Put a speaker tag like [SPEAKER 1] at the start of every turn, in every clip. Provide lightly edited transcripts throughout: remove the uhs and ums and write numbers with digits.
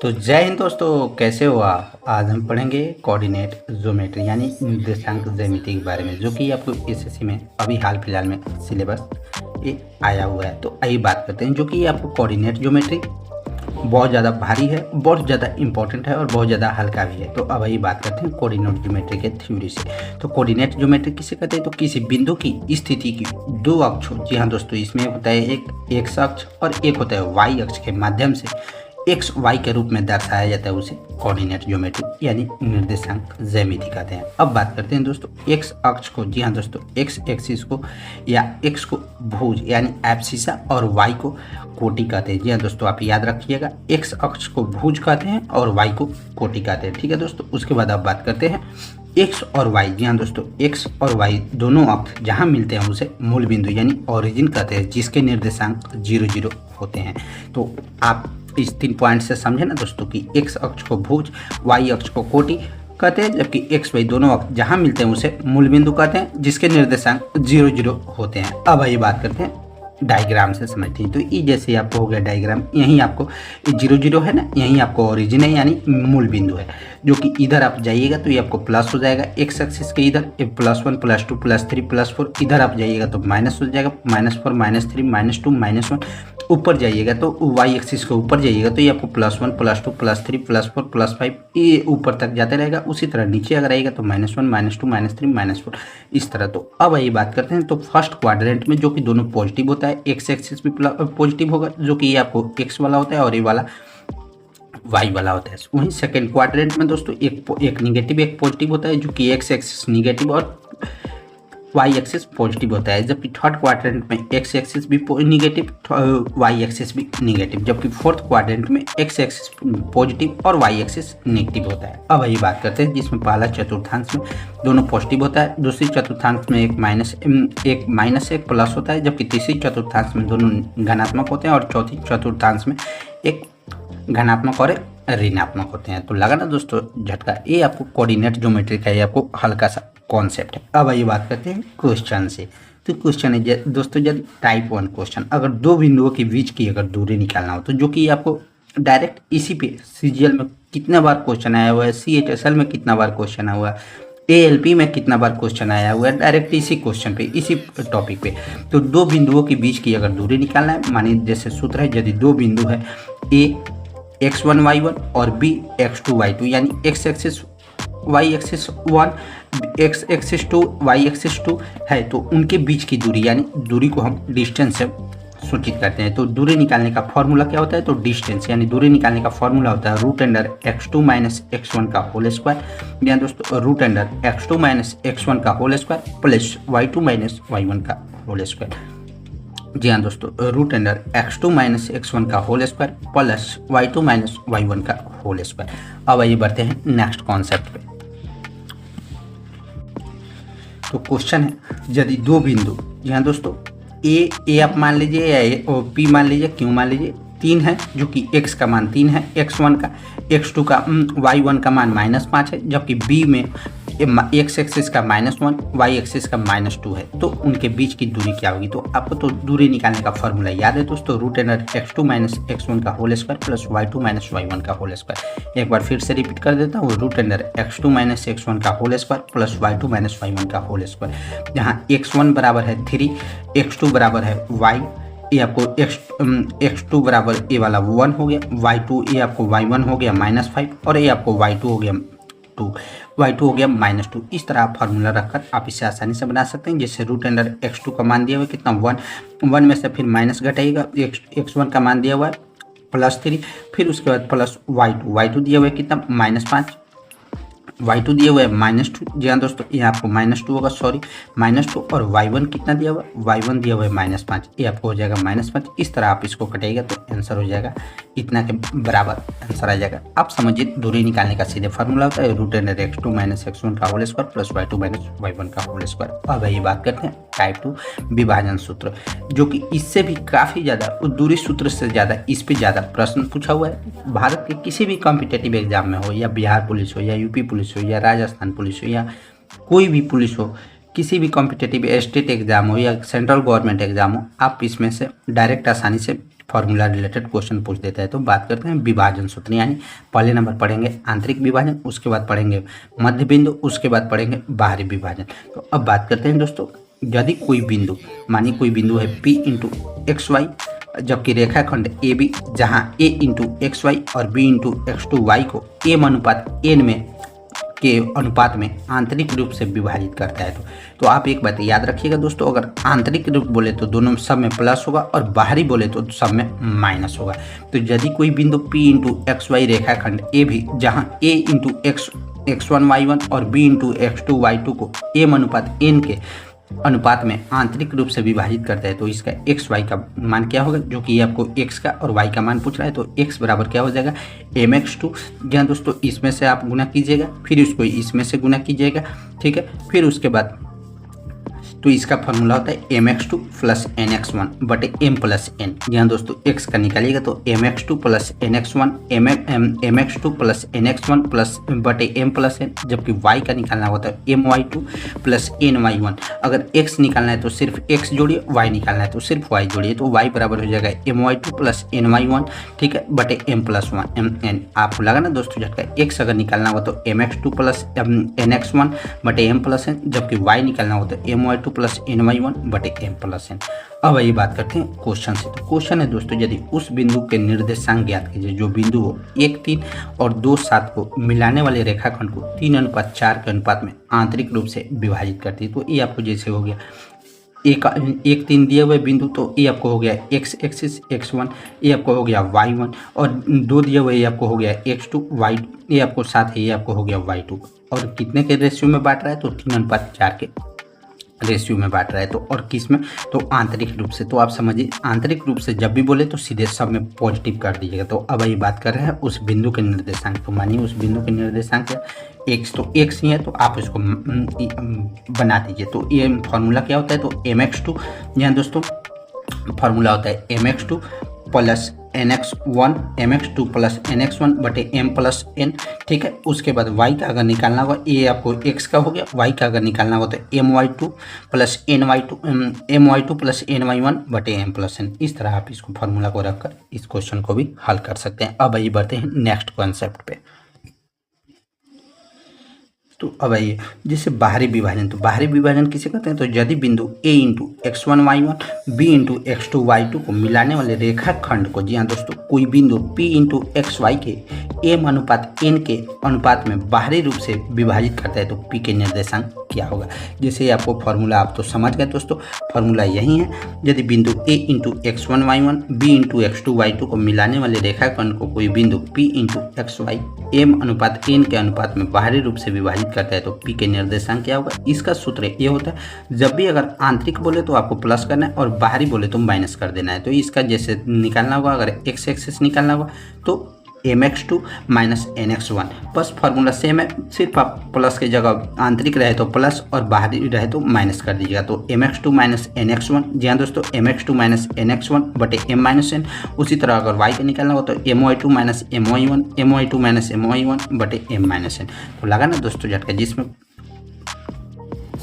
[SPEAKER 1] तो जय हिंद दोस्तों, कैसे हो आप। आज हम पढ़ेंगे कोऑर्डिनेट ज्योमेट्री यानी निर्देशांक ज्यामिति के बारे में, जो कि आपको एसएससी में अभी हाल फिलहाल में सिलेबस ये आया हुआ है। तो आइए बात करते हैं, जो कि आपको कोऑर्डिनेट ज्योमेट्री बहुत ज़्यादा भारी है, बहुत ज़्यादा इंपॉर्टेंट है और बहुत ज़्यादा हल्का भी है। तो अब आइए बात करते हैं कोऑर्डिनेट ज्योमेट्री के थ्योरी से। तो कोऑर्डिनेट ज्योमेट्री किसे कहते हैं? तो किसी बिंदु की स्थिति की दो अक्षों, जी हाँ दोस्तों, इसमें होता है एक एक्स अक्ष और एक होता है वाई अक्ष के माध्यम से एक्स वाई के रूप में दर्शाया जाता है, उसे कोऑर्डिनेट ज्योमेट्री यानी निर्देशांक ज्यामिति कहते हैं। अब बात करते हैं दोस्तों एक्स अक्ष को, जी हाँ दोस्तों, एक्स एक्सिस को या एक्स को भुज यानी एब्सिसा और वाई को कोटि कहते हैं। जी हाँ दोस्तों, आप याद रखिएगा, एक्स अक्ष को भुज कहते हैं और वाई को कोटि कहते हैं। ठीक है दोस्तों, उसके बाद आप बात करते हैं एक्स और वाई। जी हाँ दोस्तों, एक्स और वाई दोनों अक्ष जहाँ मिलते हैं उसे मूल बिंदु यानी ओरिजिन कहते हैं, जिसके निर्देशांक 0 0 होते हैं। तो आप इस 3 पॉइंट से समझे ना दोस्तों कि एक्स अक्ष को भुज, वाई अक्ष को कोटि कहते हैं, जबकि एक्स वाई दोनों अक्ष जहाँ मिलते हैं उसे मूल बिंदु कहते हैं, जिसके निर्देशांक 0 0 होते हैं। अब आइए बात करते हैं डायग्राम से समझते हैं। तो ये जैसे आपको हो गया डायग्राम, यहीं आपको 0 0 है ना, यहीं आपको ओरिजिन है यानी मूल बिंदु है, जो कि इधर आप जाइएगा तो ये आपको प्लस हो जाएगा, एक्स एक्सिस के इधर +1 +2 +3 +4, इधर आप जाइएगा तो माइनस हो जाएगा, -4 -3 -2 -1, ऊपर जाइएगा तो वाई एक्सिस के ऊपर जाइएगा तो ये आपको +1 +2 +3 +4 +5 ये ऊपर तक जाते रहेगा। उसी तरह नीचे अगर आएगा तो -1 -2 -3 -4 इस तरह। तो अब आइए बात करते हैं, तो फर्स्ट क्वाड्रेंट में जो कि दोनों पॉजिटिव होता है, एक्स एक्सिस भी पॉजिटिव होगा, जो कि ये आपको एक्स वाला होता है और ये वाला वाई वाला होता है। वहीं सेकेंड क्वाड्रेंट में दोस्तों एक निगेटिव एक पॉजिटिव होता है, जो कि एक्स एक्सिस निगेटिव और वाई एक्सिस पॉजिटिव होता है, जबकि थर्ड क्वाड्रेंट में एक्स एक्सिस भी निगेटिव, वाई एक्सिस भी निगेटिव, जबकि फोर्थ क्वाड्रेंट में एक्स एक्सिस पॉजिटिव और वाई एक्सिस नेगेटिव होता है। अब वही बात करते हैं, जिसमें पहला चतुर्थांश में दोनों पॉजिटिव होता है, दूसरी चतुर्थांश में एक माइनस एक प्लस होता है, जबकि तीसरी चतुर्थांश में दोनों धनात्मक होते हैं और चौथी चतुर्थांश में एक धनात्मक और ऋणात्मक होते हैं। तो लगा ना दोस्तों झटका, ये आपको कोऑर्डिनेट ज्योमेट्री का ये आपको हल्का सा कॉन्सेप्ट है। अब आइए बात करते हैं क्वेश्चन से। तो क्वेश्चन है दोस्तों, जब टाइप 1 क्वेश्चन, अगर दो बिंदुओं के बीच की अगर दूरी निकालना हो, तो जो कि आपको डायरेक्ट इसी पे सीजीएल में कितना बार क्वेश्चन आया हुआ है, सीएचएसएल में कितना बार क्वेश्चन आया हुआ है, एएलपी में कितना बार क्वेश्चन आया हुआ है, डायरेक्ट इसी क्वेश्चन पे, इसी टॉपिक पे। तो दो बिंदुओं के बीच की अगर दूरी निकालना है, मानिए जैसे सूत्र है, यदि दो बिंदु है ए x1 y1 और b x2 y2 यानी x axis y axis 1 x axis 2 y axis 2 है, तो उनके बीच की दूरी यानी दूरी को हम डिस्टेंस से सूचित करते हैं। तो दूरी निकालने का फॉर्मूला क्या होता है? तो डिस्टेंस यानी दूरी निकालने का फॉर्मूला होता है √x2 - x1 का होल स्क्वायर, या दोस्तों √x2 - x1 का whole square plus y2 - y1 का होल स्क्वायर। जी हाँ दोस्तों, √x2 - x1 का whole square plus y2 - y1 का होल स्क्वायर। अब आइए बढ़ते हैं नेक्स्ट कॉन्सेप्ट पे। तो क्वेश्चन है, यदि दो बिंदु, जी हाँ दोस्तों, ए आप मान लीजिए या ए और पी मान लीजिए, क्यों मान लीजिए, 3 है, जो कि x का मान 3 है, x1 का x2 का y1 का मान -5 है, जबकि b में x एक्सिस का -1 y एक्सिस का -2 है। तो उनके बीच की दूरी क्या होगी? तो आपको तो दूरी निकालने का फॉर्मूला याद है दोस्तों, √x2 - x1 का whole square plus y2 - y1 का होल स्क्वायर। एक बार फिर से रिपीट कर देता हूँ, √x2 - x1 का whole square plus y2 - y1 का होल स्क्वायर, जहाँ x1 बराबर है 3, x2 बराबर है y, ये आपको x2 बराबर ये वाला 1 हो गया, y2 ये आपको y1 हो गया -5 और ये आपको y2 हो गया 2, y2 हो गया -2। इस तरह आप फार्मूला रखकर आप इसे आसानी से बना सकते हैं। जैसे √x2 का मान दिया हुआ है कितना 1 में से फिर माइनस घटाइएगा, x1 का मान दिया हुआ है +3, फिर उसके बाद प्लस y2 दिया हुआ है कितना -5, y2 दिया हुआ है -2। जी हाँ दोस्तों, ये आपको -2 होगा, सॉरी -2, और y1 कितना दिया हुआ है, y1 दिया हुआ है -5, ये आपको हो जाएगा -5। इस तरह आप इसको कटाइएगा तो आंसर हो जाएगा इतना के बराबर आंसर आ जाएगा। आप समझिए दूरी निकालने का सीधे फार्मूला होता है √x2 - x1 का whole square plus y2 - y1 का होल स्क्वायर। अब ये बात करते हैं टाइप 2 विभाजन सूत्र, जो कि इससे भी काफ़ी ज़्यादा, दूरी सूत्र से ज़्यादा इस पर ज़्यादा प्रश्न पूछा हुआ है। भारत के किसी भी कॉम्पिटेटिव एग्जाम में हो, या बिहार पुलिस हो, या यूपी पुलिस हो, या राजस्थान पुलिस हो, या कोई भी पुलिस हो, किसी भी कॉम्पिटेटिव स्टेट एग्जाम हो या सेंट्रल गवर्नमेंट एग्जाम हो, आप इसमें से डायरेक्ट आसानी से फार्मूला रिलेटेड क्वेश्चन पूछ देता है। तो बात करते हैं विभाजन सूत्र, यानी पहले नंबर पढ़ेंगे आंतरिक विभाजन, उसके बाद पढ़ेंगे मध्य बिंदु, उसके बाद पढ़ेंगे बाहरी विभाजन। तो अब बात करते हैं दोस्तों, यदि कोई बिंदु, मानिए कोई बिंदु है P इंटू एक्स वाई, जबकि रेखाखंड ए बी जहाँ A इंटू एक्स वाई और B into X two Y को M अनुपात N में के अनुपात में आंतरिक रूप से विभाजित करता है। तो आप एक बात याद रखिएगा दोस्तों, अगर आंतरिक रूप बोले तो दोनों सब में प्लस होगा और बाहरी बोले तो सब में माइनस होगा। तो यदि कोई बिंदु P इंटू एक्स वाई रेखाखंड ए भी जहाँ A इंटू एक्स1 y1 और B इंटू एक्स2 y2 को M अनुपात N के अनुपात में आंतरिक रूप से विभाजित करता है, तो इसका एक्स वाई का मान क्या होगा, जो कि आपको एक्स का और वाई का मान पूछ रहा है। तो एक्स बराबर क्या हो जाएगा mx2, जहाँ दोस्तों इसमें से आप गुना कीजिएगा, फिर इसको इसमें से गुना कीजिएगा, ठीक है। फिर उसके बाद तो इसका फॉर्मूला होता है mx2 प्लस nx1 बटे m प्लस n। यहाँ दोस्तों x का निकालिएगा तो mx2 plus nx1 mx2 plus nx1 plus बटे m प्लस n, जबकि y का निकालना होता है my2 प्लस ny1। अगर x निकालना है तो सिर्फ x जोड़िए, y निकालना है तो सिर्फ y जोड़िए, तो y बराबर हो जाएगा my2 प्लस ny1, ठीक है, बटे m प्लस n। आपको लगा ना दोस्तों झटका, x अगर निकालना होगा तो mx2 प्लस nx1 बटे m प्लस n, जबकि y निकालना होता है my2 प्लस ny1 बटे m प्लस n। अब ये बात करते हैं क्वेश्चन से। तो क्वेश्चन है दोस्तों, यदि उस बिंदु के निर्देशांक ज्ञात कीजिए जो बिंदु हो 1, 3 और 2, 7 को मिलाने वाले रेखाखंड को 3:4 के अनुपात में आंतरिक रूप से विभाजित करती है। तो ये आपको जैसे हो गया एक 3 दिए हुए बिंदु, तो ये आपको हो गया x एक्सिस x1, ये आपको हो गया y1, और 2 दिए हुए ये आपको हो गया x2 y2, ये आपको साथ ही ये आपको हो गया y2। और कितने के रेशियो में बांट रहा है, तो 3:4 के रेशियो में बांट रहा है। तो और किस में, तो आंतरिक रूप से। तो आप समझिए आंतरिक रूप से जब भी बोले तो सीधे सब में पॉजिटिव कर दीजिएगा। तो अब ये बात कर रहे हैं उस बिंदु के निर्देशांक। तो मानिए उस बिंदु के निर्देशांक x, तो x ही है, तो आप इसको बना दीजिए। तो ये फॉर्मूला क्या होता है, तो mx2, यहाँ दोस्तों फॉर्मूला होता है mx2 plus nx1 mx2 plus nx1 बटे m प्लस n, ठीक है। उसके बाद y का अगर निकालना होगा, ये आपको x का हो गया, y का अगर निकालना होगा तो my2 plus my2 plus ny1 बटे m प्लस n। इस तरह आप इसको फार्मूला को रखकर इस क्वेश्चन को भी हल कर सकते हैं। अब आइए बढ़ते हैं नेक्स्ट कॉन्सेप्ट पे। तो अब आइए जैसे बाहरी विभाजन। तो बाहरी विभाजन किसे कहते हैं, तो यदि बिंदु a into x1 y1 b into x2 y2 को मिलाने वाले रेखाखंड को, जी हाँ दोस्तों, कोई बिंदु p इंटू एक्स वाई के m अनुपात n के अनुपात में बाहरी रूप से विभाजित करता है, तो p के निर्देशांक क्या होगा। जैसे आपको फॉर्मूला आप तो समझ गए दोस्तों, फॉर्मूला यही है, यदि बिंदु a into x1 y1 b into x2 y2 को मिलाने वाले रेखाखंड को कोई बिंदु p into X Y m अनुपात n के अनुपात में बाहरी रूप से विभाजित करता है, तो p के निर्देशांक क्या होगा। इसका सूत्र ये होता है, जब भी अगर आंतरिक बोले तो आपको प्लस करना है और बाहरी बोले तो माइनस कर देना है। तो इसका जैसे निकालना होगा, अगर x एक्सिस निकालना होगा तो mx2 माइनस nx1, बस फार्मूला सेम है, सिर्फ आप प्लस की जगह आंतरिक रहे तो प्लस और बाहरी रहे तो माइनस कर दीजिएगा। तो mx2 माइनस nx1, जी हाँ दोस्तों, mx2 माइनस nx1 बटे m माइनस n। उसी तरह अगर y का निकालना हो तो my2 minus my1 minus my1 बटे m माइनस n। तो लगा ना दोस्तों झटका, जिसमें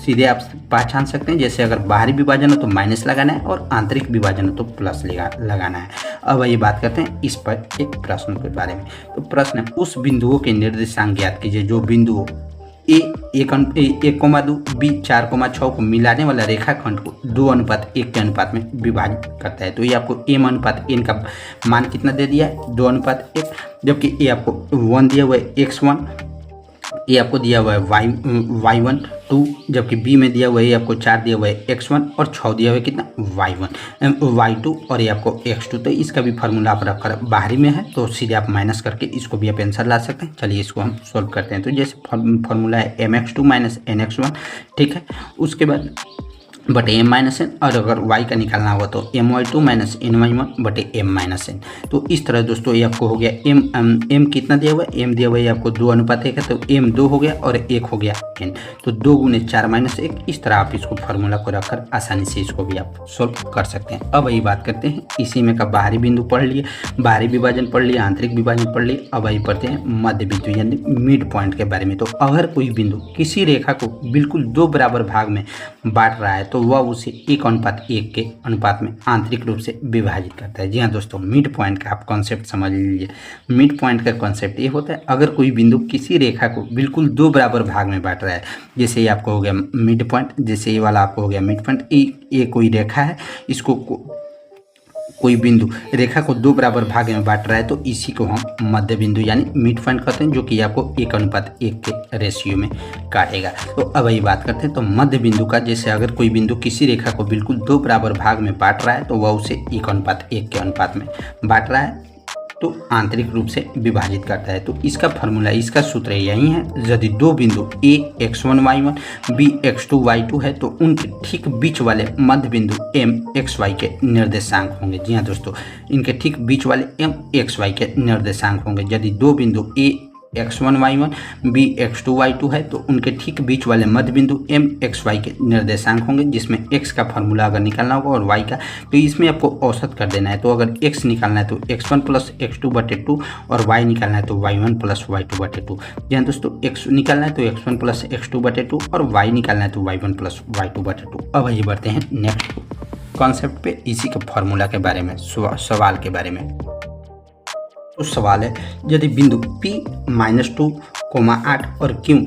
[SPEAKER 1] सीधे आप पहचान सकते हैं, जैसे अगर बाहरी विभाजन हो तो माइनस लगाना है और आंतरिक विभाजन हो तो प्लस लगाना है। अब ये बात करते हैं इस पर एक प्रश्न के बारे में। तो प्रश्न है, उस बिंदुओं के निर्देशांक ज्ञात कीजिए जो बिंदुओं a 1,2 b 4,6 को मिलाने वाला रेखाखंड को 2:1 के अनुपात में विभाजित करता है। तो ये आपको m अनुपात n का मान कितना दे दिया है, 2:1, जबकि ये आपको 1 दिया हुआ है x1, ये आपको दिया हुआ है y1 2, जबकि b में दिया हुआ है आपको 4 दिया हुआ है x1 और 6 दिया हुआ है कितना y2 और ये आपको x2। तो इसका भी फार्मूला आप रखकर बाहरी में है तो सीधे आप माइनस करके इसको भी आप आंसर ला सकते हैं। चलिए इसको हम सॉल्व करते हैं। तो जैसे फार्मूला है mx2 माइनस nx1, ठीक है, उसके बाद बटे m माइनस एन, और अगर y का निकालना होगा तो my2 माइनस ny1 बटे m माइनस एन। तो इस तरह दोस्तों ये आपको हो गया m कितना दिया हुआ है, m दिया हुआ है आपको 2:1 है, तो m 2 हो गया और 1 हो गया n, तो 2 गुने 4 माइनस 1। इस तरह आप इसको फार्मूला को रखकर आसानी से इसको भी आप सोल्व कर सकते हैं। अब यही बात करते हैं, इसी में का बाहरी बिंदु पढ़ लिए, बाहरी विभाजन पढ़ लिए, आंतरिक विभाजन पढ़ लिए। अब यही पढ़ते हैं मध्य बिंदु यानी मिड पॉइंट के बारे में। तो अगर कोई बिंदु किसी रेखा को बिल्कुल 2 बराबर भाग में बांट रहा है तो वह उसे 1:1 के अनुपात में आंतरिक रूप से विभाजित करता है। जी हाँ दोस्तों, मिड पॉइंट का आप कॉन्सेप्ट समझ लीजिए। मिड पॉइंट का कॉन्सेप्ट ये होता है, अगर कोई बिंदु किसी रेखा को बिल्कुल 2 बराबर भाग में बांट रहा है, जैसे ये आपको हो गया मिड पॉइंट, जैसे ये वाला आपको हो गया मिड पॉइंट, ये कोई रेखा है, इसको कोई बिंदु रेखा को 2 बराबर भाग में बांट रहा है, तो इसी को हम मध्य बिंदु यानी मिड पॉइंट कहते हैं, जो कि आपको 1:1 के रेशियो में काटेगा। तो अब ये बात करते हैं, तो मध्य बिंदु का, जैसे अगर कोई बिंदु किसी रेखा को बिल्कुल 2 बराबर भाग में बांट रहा है, तो वह उसे 1:1 के अनुपात में बांट रहा है, तो आंतरिक रूप से विभाजित करता है। तो इसका फार्मूला, इसका सूत्र यही है, यदि दो बिंदु a x1 y1 b x2 y2 है, तो उनके ठीक बीच वाले मध्य बिंदु m xy के निर्देशांक होंगे। जी हाँ दोस्तों, इनके ठीक बीच वाले m xy के निर्देशांक होंगे। यदि दो बिंदु a x1 y1 b x2 y2 है, तो उनके ठीक बीच वाले मध्य बिंदु m xy के निर्देशांक होंगे, जिसमें x का फार्मूला अगर निकालना होगा और y का, तो इसमें आपको औसत कर देना है। तो अगर x निकालना है तो x1 प्लस x2/2 और y निकालना है तो y1 प्लस y2/2। जहाँ दोस्तों x निकालना है तो x1 प्लस x2/2 और y निकालना है तो y1 प्लस y2/2। अब आइए बढ़ते हैं नेक्स्ट कॉन्सेप्ट पे, इसी के फार्मूला के बारे में, सवाल के बारे में। तो सवाल है, यदि बिंदु P -2,8 और Q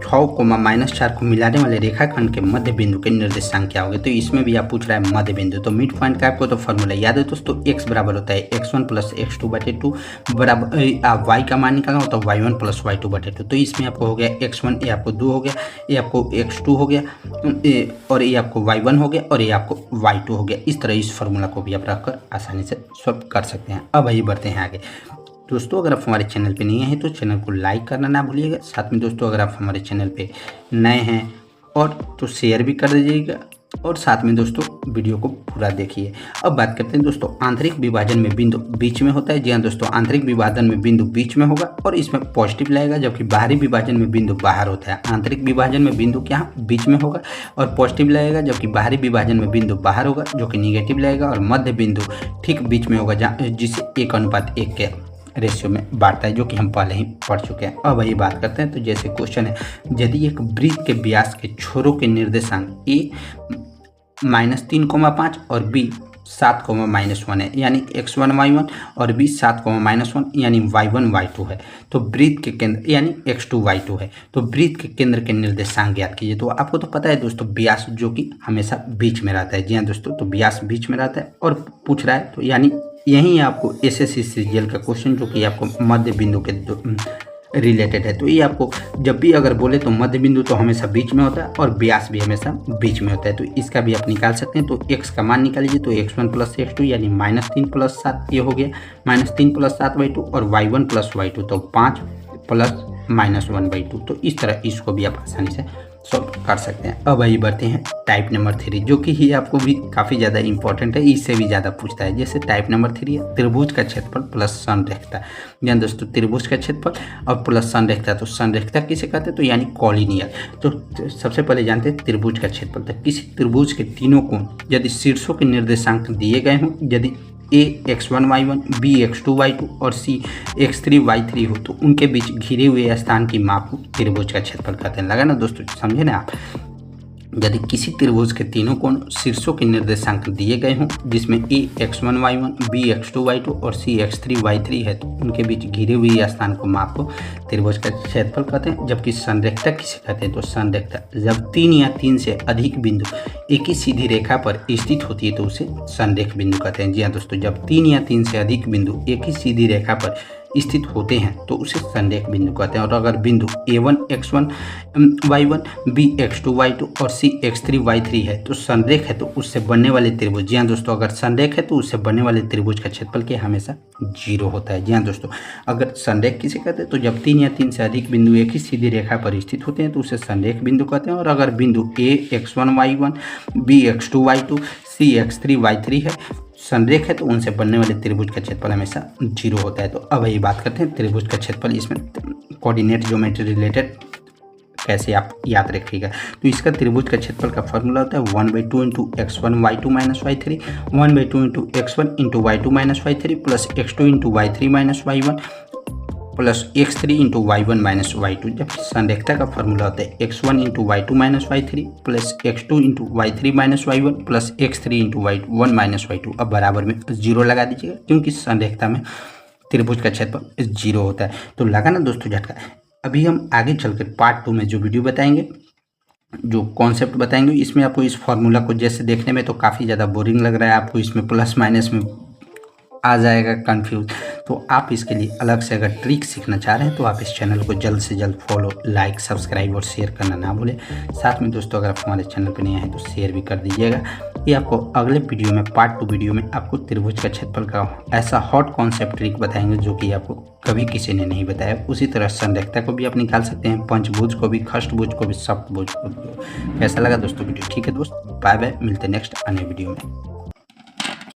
[SPEAKER 1] 6,-4 को मिलाने वाले रेखाखंड के मध्य बिंदु के निर्देशांक क्या होंगे। तो इसमें भी आप पूछ रहा है मध्य बिंदु, तो मिड पॉइंट का आपको तो फॉर्मूला याद है दोस्तों, x बराबर होता है x1 प्लस x2/2 बराबर y का मान निकालना होता है y1 प्लस y2/2। तो इसमें आपको हो गया x1, ये आपको 2 हो गया, ये आपको x2 हो गया, और ये आपको y1 हो गया, और ये आपको y2 हो गया। इस तरह इस फार्मूला को भी आप रखकर आसानी से सॉल्व कर सकते हैं। अब आइए बढ़ते हैं आगे। दोस्तों, अगर आप हमारे चैनल पे नए हैं तो चैनल को लाइक करना ना भूलिएगा। साथ में दोस्तों, अगर आप हमारे चैनल पे नए हैं और तो शेयर भी कर दीजिएगा, और साथ में दोस्तों वीडियो को पूरा देखिए। अब बात करते हैं दोस्तों, आंतरिक विभाजन में बिंदु बीच में होता है। जी हाँ दोस्तों, आंतरिक विभाजन में बिंदु बीच में होगा और इसमें पॉजिटिव लगेगा, जबकि बाहरी विभाजन में बिंदु बाहर होता है। आंतरिक विभाजन में बिंदु क्या बीच में होगा और पॉजिटिव लगेगा, जबकि बाहरी विभाजन में बिंदु बाहर होगा जो कि निगेटिव लगेगा, और मध्य बिंदु ठीक बीच में होगा, जिसे 1:1 के रेशियो में बांटता है, जो कि हम पहले ही पढ़ चुके हैं। अब वही बात करते हैं। तो जैसे क्वेश्चन है, यदि एक वृत्त के व्यास के छोरों के निर्देशांक a -3,5 और b 7,-1 है, यानी x1 y1 और b 7,-1 यानी y1 y2 है, तो वृत्त के केंद्र यानी x2 y2 है, तो वृत्त के केंद्र के निर्देशांक ज्ञात कीजिए। तो आपको तो पता है दोस्तों, व्यास जो कि हमेशा बीच में रहता है। जी हाँ दोस्तों, तो व्यास बीच में रहता है और पूछ रहा है, तो यानी यही आपको एसएससी सीजीएल का क्वेश्चन, जो कि आपको मध्य बिंदु के रिलेटेड है। तो ये आपको जब भी अगर बोले तो मध्य बिंदु तो हमेशा बीच में होता है और व्यास भी हमेशा बीच में होता है। तो इसका भी आप निकाल सकते हैं। तो x का मान निकाल लीजिए, तो x1 प्लस x2 यानी -3 + 7, ये हो गया -3 + 7/2, और y1 प्लस y2 तो 5 + -1/2। तो इस तरह इसको भी आप आसानी से सॉल्व कर सकते हैं। अब आइए बढ़ते हैं टाइप नंबर 3, जो कि ही आपको भी काफ़ी ज़्यादा इंपॉर्टेंट है, इससे भी ज़्यादा पूछता है। जैसे टाइप नंबर 3 है, त्रिभुज का क्षेत्रफल प्लस संरेखता। यानी दोस्तों, त्रिभुज का क्षेत्रफल और प्लस संरेखता। तो संरेखता किसे कहते हैं, तो यानी कॉलिनियर। तो सबसे पहले जानते हैं त्रिभुज का क्षेत्रफल। तो किसी त्रिभुज के तीनों कोण यदि शीर्षों के निर्देशांक दिए गए हों, यदि a x1 y1 b x2 y2 और c x3 y3 हो, तो उनके बीच घिरे हुए स्थान की माप को त्रिभुज का क्षेत्रफल कहते हैं। लगा ना दोस्तों, समझे ना आप। यदि किसी त्रिभुज के तीनों कोण शीर्षों के निर्देशांक दिए गए हों, जिसमें a x1 y1 b x2 y2 और c x3 y3 है, तो उनके बीच घिरे हुए स्थान को माप को त्रिभुज का क्षेत्रफल कहते हैं। जबकि संरेखता किसे कहते हैं, तो संरेखता जब 3 या 3 से अधिक बिंदु एक ही सीधी रेखा पर स्थित होती है, तो उसे संरेख बिंदु कहते हैं। जी हाँ दोस्तों, जब 3 या 3 से अधिक बिंदु एक ही सीधी रेखा पर स्थित होते हैं, तो उसे संरेख बिंदु कहते हैं। और अगर बिंदु a1 x1 y1 b x2 y2 और c x3 y3 है, तो संरेख है, तो उससे बनने वाले त्रिभुज, जी हाँ दोस्तों, अगर संरेख है तो उससे बनने वाले त्रिभुज का क्षेत्रफल क्या हमेशा 0 होता है। जी हाँ दोस्तों, अगर संरेख किसे कहते हैं, तो जब 3 या 3 से अधिक बिंदु एक ही सीधी रेखा पर स्थित होते हैं, तो उसे संरेख बिंदु कहते हैं। और अगर बिंदु a x1 y1 b x2 y2 c x3 y3 है, संरेख है, तो उनसे बनने वाले त्रिभुज का क्षेत्रफल हमेशा 0 होता है। तो अब ये बात करते हैं त्रिभुज का क्षेत्रफल, इसमें कोऑर्डिनेट ज्योमेट्री रिलेटेड कैसे आप याद रखिएगा। तो इसका त्रिभुज का क्षेत्रफल का फॉर्मूला होता है 1/2 × x1 y2 - y3, 1/2 × x1 × y2 - y3 plus x2 × y3 - y1 plus x3 into y1 minus y2, जबकि संरेखता का फॉर्मूला होता है x1 into y2 minus y3 plus x2 into y3 minus y1 plus x3 into y1 minus y2। अब बराबर में 0 लगा दीजिएगा, क्योंकि संरेखता में त्रिभुज का क्षेत्रफल 0 होता है। तो लगा ना दोस्तों झटका। अभी हम आगे चलकर पार्ट 2 में जो वीडियो बताएंगे, जो कॉन्सेप्ट बताएंगे, इसमें आपको इस फॉर्मूला को जैसे देखने में तो काफ़ी ज़्यादा बोरिंग लग रहा है आपको, इसमें प्लस माइनस में आ जाएगा कंफ्यूज। तो आप इसके लिए अलग से अगर ट्रिक सीखना चाह रहे हैं तो आप इस चैनल को जल्द से जल्द फॉलो, लाइक, सब्सक्राइब और शेयर करना ना भूलें। साथ में दोस्तों अगर आप हमारे चैनल पर नए हैं तो शेयर भी कर दीजिएगा। ये आपको अगले वीडियो में, पार्ट 2 वीडियो में आपको त्रिभुज का क्षेत्रफल का ऐसा हॉट कॉन्सेप्ट ट्रिक बताएंगे जो कि आपको कभी किसी ने नहीं बताया। उसी तरह संरेखता को भी आप निकाल सकते हैं, पंचभुज को भी, खष्टभुज को भी, सप्तभुज को भी। कैसा लगा दोस्तों वीडियो? ठीक है दोस्त, बाय बाय, मिलते हैं नेक्स्ट आने वीडियो में।